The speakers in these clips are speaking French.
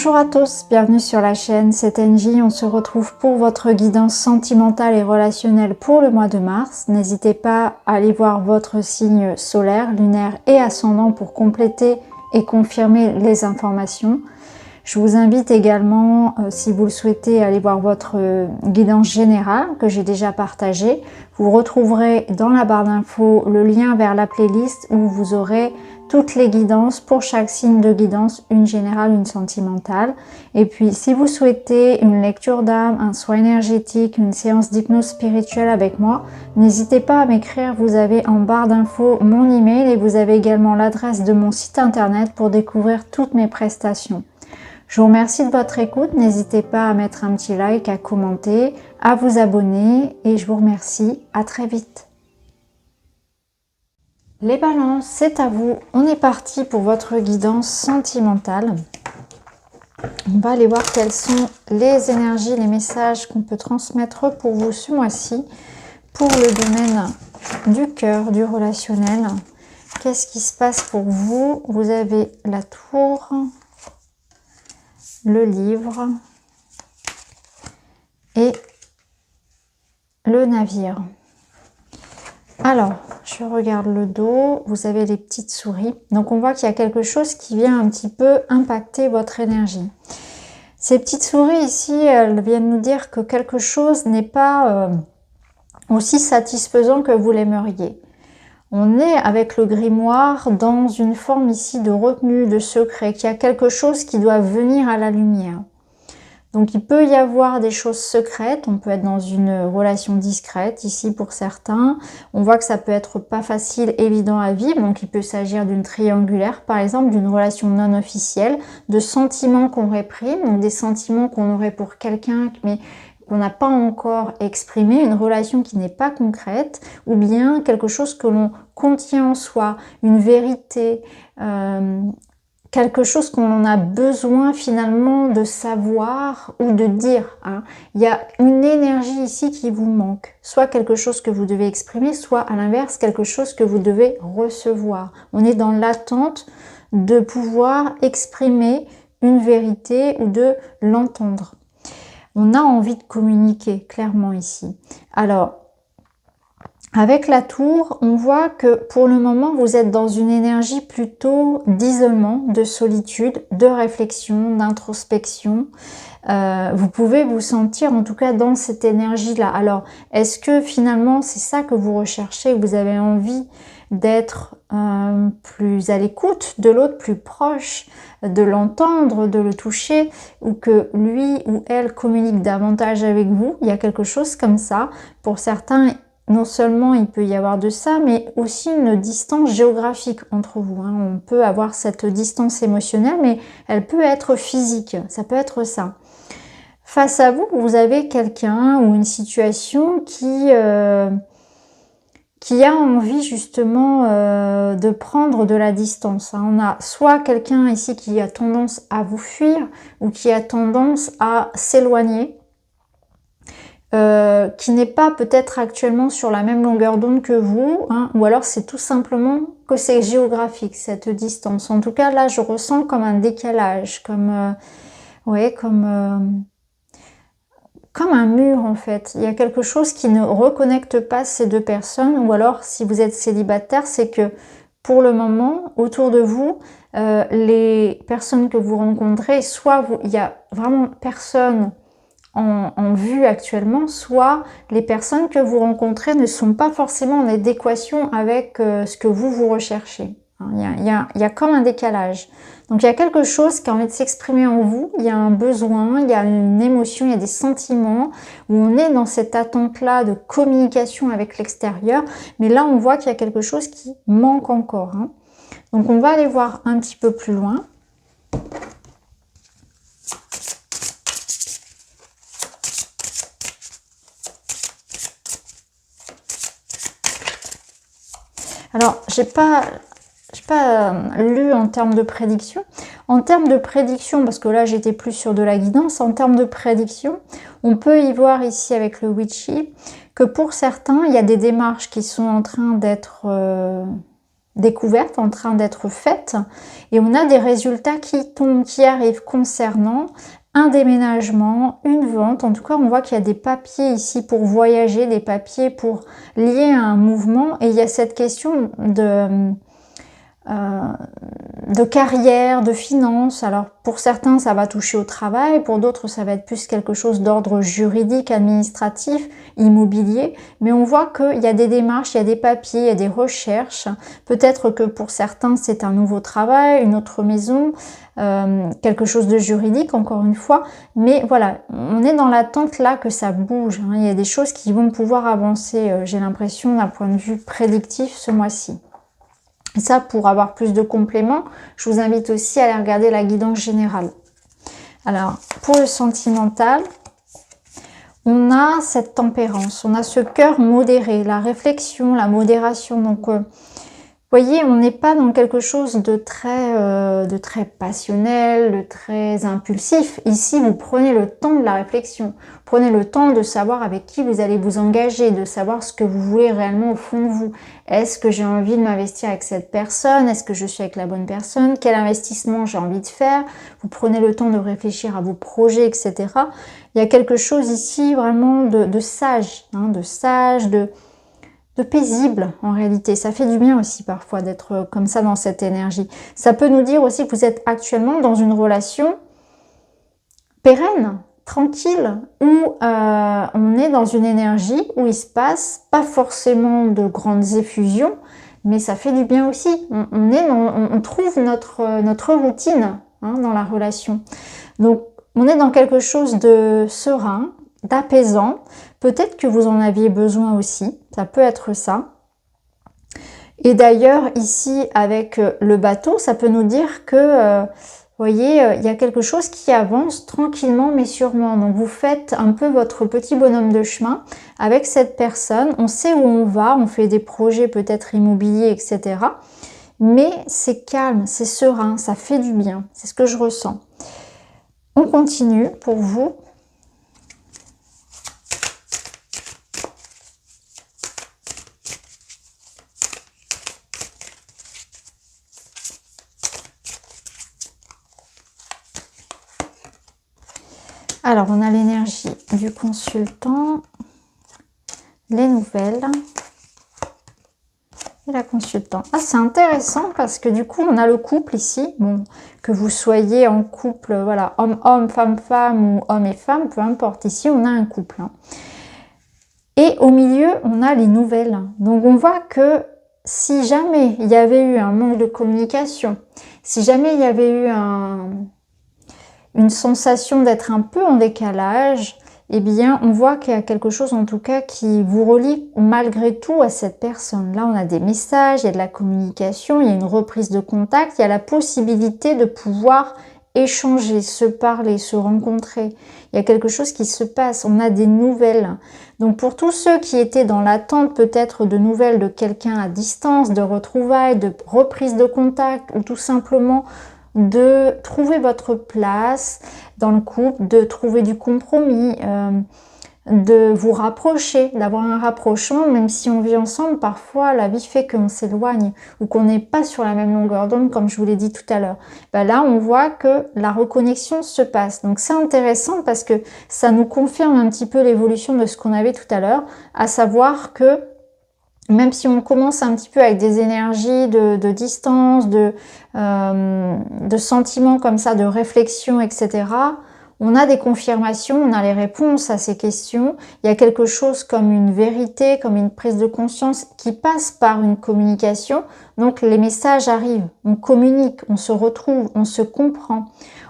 Bonjour à tous, bienvenue sur la chaîne, c'est Angie. On se retrouve pour votre guidance sentimentale et relationnelle pour le mois de mars. N'hésitez pas à aller voir votre signe solaire, lunaire et ascendant pour compléter et confirmer les informations. Je vous invite également, si vous le souhaitez, à aller voir votre guidance générale que j'ai déjà partagée. Vous retrouverez dans la barre d'infos le lien vers la playlist où vous aurez toutes les guidances pour chaque signe de guidance, une générale, une sentimentale. Et puis, si vous souhaitez une lecture d'âme, un soin énergétique, une séance d'hypnose spirituelle avec moi, n'hésitez pas à m'écrire. Vous avez en barre d'infos mon email et vous avez également l'adresse de mon site internet pour découvrir toutes mes prestations. Je vous remercie de votre écoute. N'hésitez pas à mettre un petit like, à commenter, à vous abonner et je vous remercie. À très vite. Les balances, c'est à vous. On est parti pour votre guidance sentimentale. On va aller voir quelles sont les énergies, les messages qu'on peut transmettre pour vous ce mois-ci, pour le domaine du cœur, du relationnel. Qu'est-ce qui se passe pour vous? Vous avez la tour, le livre et le navire. Alors, je regarde le dos, vous avez les petites souris. Donc, on voit qu'il y a quelque chose qui vient un petit peu impacter votre énergie. Ces petites souris ici, elles viennent nous dire que quelque chose n'est pas aussi satisfaisant que vous l'aimeriez. On est avec le grimoire dans une forme ici de retenue, de secret, qu'il y a quelque chose qui doit venir à la lumière. Donc il peut y avoir des choses secrètes, on peut être dans une relation discrète ici pour certains. On voit que ça peut être pas facile, évident à vivre, donc il peut s'agir d'une triangulaire par exemple, d'une relation non officielle, de sentiments qu'on réprime, donc des sentiments qu'on aurait pour quelqu'un mais qu'on n'a pas encore exprimé, une relation qui n'est pas concrète, ou bien quelque chose que l'on contient en soi, une vérité, quelque chose qu'on a besoin finalement de savoir ou de dire. Il y a une énergie ici qui vous manque. Soit quelque chose que vous devez exprimer, soit à l'inverse, quelque chose que vous devez recevoir. On est dans l'attente de pouvoir exprimer une vérité ou de l'entendre. On a envie de communiquer clairement ici. Alors, avec la tour, on voit que pour le moment, vous êtes dans une énergie plutôt d'isolement, de solitude, de réflexion, d'introspection. Vous pouvez vous sentir en tout cas dans cette énergie-là. Alors, est-ce que finalement, c'est ça que vous recherchez? Vous avez envie d'être plus à l'écoute de l'autre, plus proche, de l'entendre, de le toucher, ou que lui ou elle communique davantage avec vous? Il y a quelque chose comme ça. Pour certains, non seulement il peut y avoir de ça, mais aussi une distance géographique entre vous. On peut avoir cette distance émotionnelle, mais elle peut être physique. Ça peut être ça. Face à vous, vous avez quelqu'un ou une situation qui a envie justement de prendre de la distance. On a soit quelqu'un ici qui a tendance à vous fuir ou qui a tendance à s'éloigner. Qui n'est pas peut-être actuellement sur la même longueur d'onde que vous, ou alors c'est tout simplement que c'est géographique, cette distance. En tout cas, là, je ressens comme un décalage, comme un mur en fait. Il y a quelque chose qui ne reconnecte pas ces deux personnes, ou alors si vous êtes célibataire, c'est que pour le moment, autour de vous, les personnes que vous rencontrez, soit il y a vraiment personne en vue actuellement, soit les personnes que vous rencontrez ne sont pas forcément en adéquation avec ce que vous recherchez. Il y a comme un décalage. Donc il y a quelque chose qui a envie de s'exprimer en vous, il y a un besoin, il y a une émotion, il y a des sentiments, où on est dans cette attente-là de communication avec l'extérieur, mais là on voit qu'il y a quelque chose qui manque encore. Donc on va aller voir un petit peu plus loin. Alors, j'ai pas lu en termes de prédiction. En termes de prédiction, parce que là j'étais plus sur de la guidance, en termes de prédiction, on peut y voir ici avec le Witchy que pour certains, il y a des démarches qui sont en train d'être découvertes en train d'être faites et on a des résultats qui tombent, qui arrivent concernant un déménagement, une vente. En tout cas, on voit qu'il y a des papiers ici pour voyager, des papiers pour lier à un mouvement et il y a cette question de carrière, de finances. Alors pour certains ça va toucher au travail, pour d'autres ça va être plus quelque chose d'ordre juridique, administratif, immobilier, mais on voit qu'il y a des démarches, il y a des papiers, il y a des recherches. Peut-être que pour certains c'est un nouveau travail, une autre maison, quelque chose de juridique encore une fois, mais voilà, on est dans l'attente là que ça bouge, hein. Il y a des choses qui vont pouvoir avancer, j'ai l'impression d'un point de vue prédictif ce mois-ci. Et ça, pour avoir plus de compléments, je vous invite aussi à aller regarder la guidance générale. Alors, pour le sentimental, on a cette tempérance, on a ce cœur modéré, la réflexion, la modération. Donc, voyez, on n'est pas dans quelque chose de très passionnel, de très impulsif. Ici, vous prenez le temps de la réflexion. Prenez le temps de savoir avec qui vous allez vous engager, de savoir ce que vous voulez réellement au fond de vous. Est-ce que j'ai envie de m'investir avec cette personne? Est-ce que je suis avec la bonne personne? Quel investissement j'ai envie de faire? Vous prenez le temps de réfléchir à vos projets, etc. Il y a quelque chose ici vraiment de sage, hein, de paisible en réalité. Ça fait du bien aussi parfois d'être comme ça dans cette énergie. Ça peut nous dire aussi que vous êtes actuellement dans une relation pérenne, tranquille, où on est dans une énergie où il se passe pas forcément de grandes effusions, mais ça fait du bien aussi. On trouve notre routine, hein, dans la relation. Donc on est dans quelque chose de serein, d'apaisant. Peut-être que vous en aviez besoin aussi, ça peut être ça. Et d'ailleurs, ici, avec le bateau, ça peut nous dire que, voyez, il y a quelque chose qui avance tranquillement mais sûrement. Donc vous faites un peu votre petit bonhomme de chemin avec cette personne. On sait où on va, on fait des projets peut-être immobiliers, etc. Mais c'est calme, c'est serein, ça fait du bien. C'est ce que je ressens. On continue pour vous. Alors, on a l'énergie du consultant, les nouvelles et la consultante. Ah, c'est intéressant parce que du coup, on a le couple ici. Bon, que vous soyez en couple, voilà, homme-homme, femme-femme ou homme et femme, peu importe. Ici, on a un couple, hein. Et au milieu, on a les nouvelles. Donc, on voit que si jamais il y avait eu un manque de communication, si jamais il y avait eu une sensation d'être un peu en décalage, eh bien, on voit qu'il y a quelque chose en tout cas qui vous relie malgré tout à cette personne. Là, on a des messages, il y a de la communication, il y a une reprise de contact, il y a la possibilité de pouvoir échanger, se parler, se rencontrer. Il y a quelque chose qui se passe, on a des nouvelles. Donc pour tous ceux qui étaient dans l'attente peut-être de nouvelles de quelqu'un à distance, de retrouvailles, de reprise de contact ou tout simplement de trouver votre place dans le couple, de trouver du compromis, de vous rapprocher, d'avoir un rapprochement, même si on vit ensemble, parfois la vie fait qu'on s'éloigne ou qu'on n'est pas sur la même longueur d'onde, comme je vous l'ai dit tout à l'heure. Ben là, on voit que la reconnexion se passe. Donc c'est intéressant parce que ça nous confirme un petit peu l'évolution de ce qu'on avait tout à l'heure, à savoir que même si on commence un petit peu avec des énergies de distance, de sentiments comme ça, de réflexion, etc., on a des confirmations, on a les réponses à ces questions. Il y a quelque chose comme une vérité, comme une prise de conscience qui passe par une communication. Donc les messages arrivent, on communique, on se retrouve, on se comprend.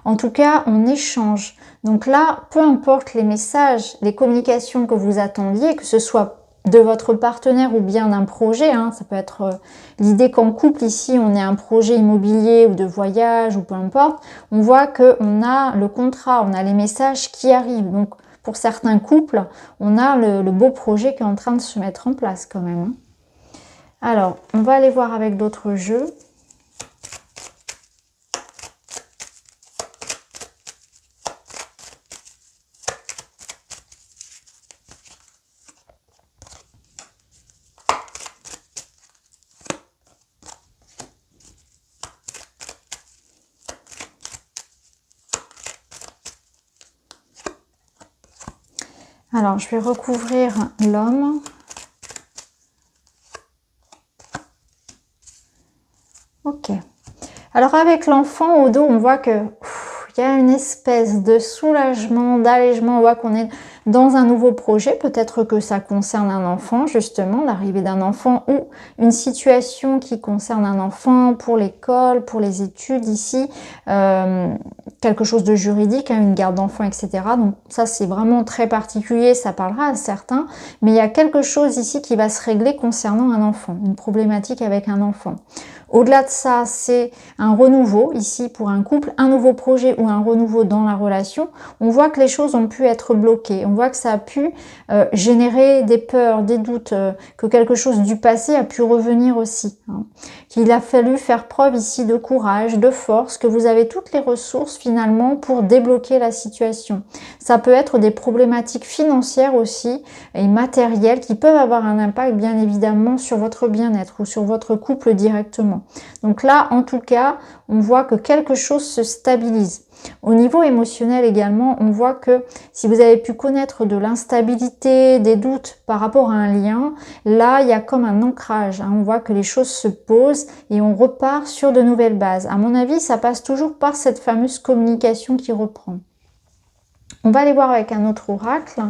En tout cas, on échange. Donc là, peu importe les messages, les communications que vous attendiez, que ce soit de votre partenaire ou bien d'un projet, hein. Ça peut être l'idée qu'en couple ici on ait un projet immobilier ou de voyage ou peu importe, on voit qu'on a le contrat, on a les messages qui arrivent. Donc pour certains couples, on a le beau projet qui est en train de se mettre en place quand même, hein. Alors, on va aller voir avec d'autres jeux. Alors, je vais recouvrir l'homme. Ok. Alors, avec l'enfant au dos, on voit que il y a une espèce de soulagement, d'allègement. On voit qu'on est dans un nouveau projet. Peut-être que ça concerne un enfant, justement, l'arrivée d'un enfant ou une situation qui concerne un enfant pour l'école, pour les études ici. Quelque chose de juridique, hein, une garde d'enfant, etc. Donc ça, c'est vraiment très particulier. Ça parlera à certains. Mais il y a quelque chose ici qui va se régler concernant un enfant. Une problématique avec un enfant. Au-delà de ça, c'est un renouveau, ici pour un couple, un nouveau projet ou un renouveau dans la relation. On voit que les choses ont pu être bloquées, on voit que ça a pu générer des peurs, des doutes, que quelque chose du passé a pu revenir aussi. Hein. Qu'il a fallu faire preuve ici de courage, de force, que vous avez toutes les ressources finalement pour débloquer la situation. Ça peut être des problématiques financières aussi et matérielles qui peuvent avoir un impact bien évidemment sur votre bien-être ou sur votre couple directement. Donc là, en tout cas, on voit que quelque chose se stabilise. Au niveau émotionnel également, on voit que si vous avez pu connaître de l'instabilité, des doutes par rapport à un lien, là, il y a comme un ancrage. Hein. On voit que les choses se posent et on repart sur de nouvelles bases. À mon avis, ça passe toujours par cette fameuse communication qui reprend. On va aller voir avec un autre oracle.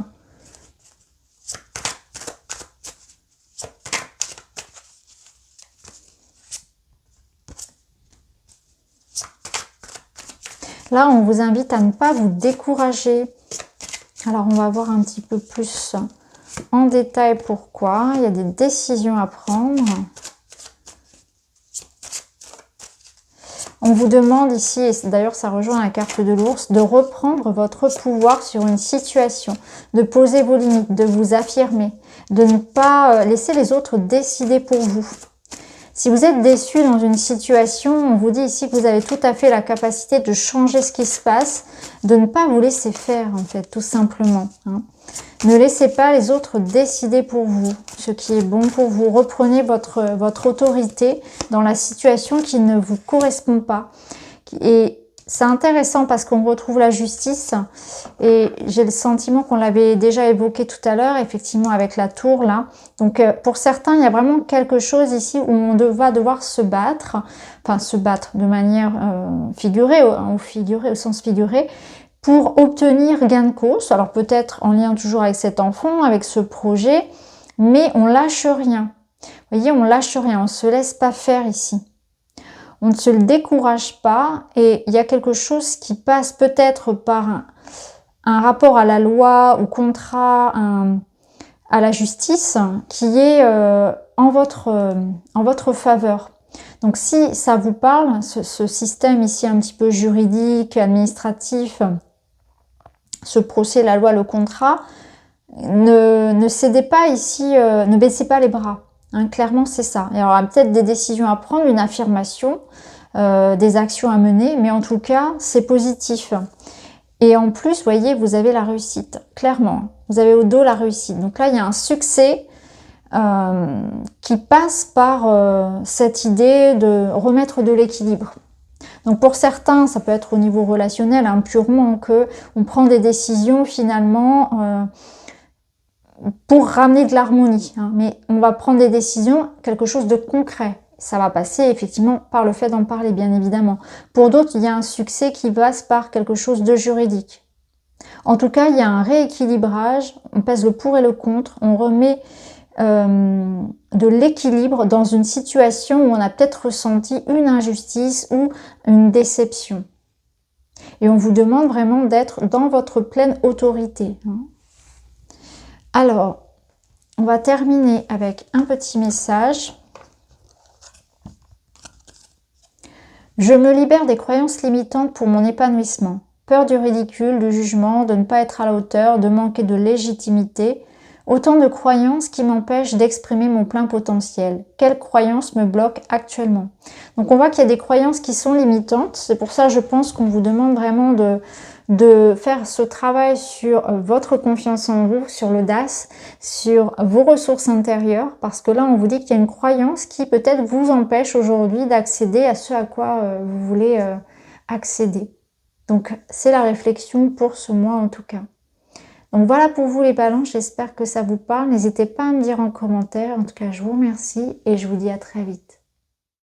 Là, on vous invite à ne pas vous décourager. Alors, on va voir un petit peu plus en détail pourquoi. Il y a des décisions à prendre. On vous demande ici, et d'ailleurs ça rejoint la carte de l'ours, de reprendre votre pouvoir sur une situation, de poser vos limites, de vous affirmer, de ne pas laisser les autres décider pour vous. Si vous êtes déçu dans une situation, on vous dit ici que vous avez tout à fait la capacité de changer ce qui se passe, de ne pas vous laisser faire en fait, tout simplement. Hein. Ne laissez pas les autres décider pour vous, ce qui est bon pour vous. Reprenez votre autorité dans la situation qui ne vous correspond pas. Et c'est intéressant parce qu'on retrouve la justice et j'ai le sentiment qu'on l'avait déjà évoqué tout à l'heure, effectivement avec la tour là. Donc pour certains, il y a vraiment quelque chose ici où on va devoir se battre, enfin se battre de manière figurée, au sens figuré, pour obtenir gain de cause. Alors peut-être en lien toujours avec cet enfant, avec ce projet, mais on lâche rien. Vous voyez, on lâche rien, on ne se laisse pas faire ici. On ne se le décourage pas et il y a quelque chose qui passe peut-être par un rapport à la loi, au contrat, à la justice qui est en votre faveur. Donc si ça vous parle, ce système ici un petit peu juridique, administratif, ce procès, la loi, le contrat, ne cédez pas ici, ne baissez pas les bras. Hein, clairement, c'est ça. Il y aura peut-être des décisions à prendre, une affirmation, des actions à mener, mais en tout cas, c'est positif. Et en plus, vous voyez, vous avez la réussite, clairement. Vous avez au dos la réussite. Donc là, il y a un succès qui passe par cette idée de remettre de l'équilibre. Donc pour certains, ça peut être au niveau relationnel, hein, purement que on prend des décisions finalement pour ramener de l'harmonie. Hein, mais on va prendre des décisions, quelque chose de concret. Ça va passer effectivement par le fait d'en parler, bien évidemment. Pour d'autres, il y a un succès qui passe par quelque chose de juridique. En tout cas, il y a un rééquilibrage, on pèse le pour et le contre, on remet de l'équilibre dans une situation où on a peut-être ressenti une injustice ou une déception. Et on vous demande vraiment d'être dans votre pleine autorité. Alors, on va terminer avec un petit message. Je me libère des croyances limitantes pour mon épanouissement. Peur du ridicule, du jugement, de ne pas être à la hauteur, de manquer de légitimité. Autant de croyances qui m'empêchent d'exprimer mon plein potentiel. Quelles croyances me bloquent actuellement? Donc on voit qu'il y a des croyances qui sont limitantes. C'est pour ça je pense qu'on vous demande vraiment de faire ce travail sur votre confiance en vous, sur l'audace, sur vos ressources intérieures. Parce que là on vous dit qu'il y a une croyance qui peut-être vous empêche aujourd'hui d'accéder à ce à quoi vous voulez accéder. Donc c'est la réflexion pour ce mois en tout cas. Donc voilà pour vous les balances, j'espère que ça vous parle. N'hésitez pas à me dire en commentaire. En tout cas, je vous remercie et je vous dis à très vite.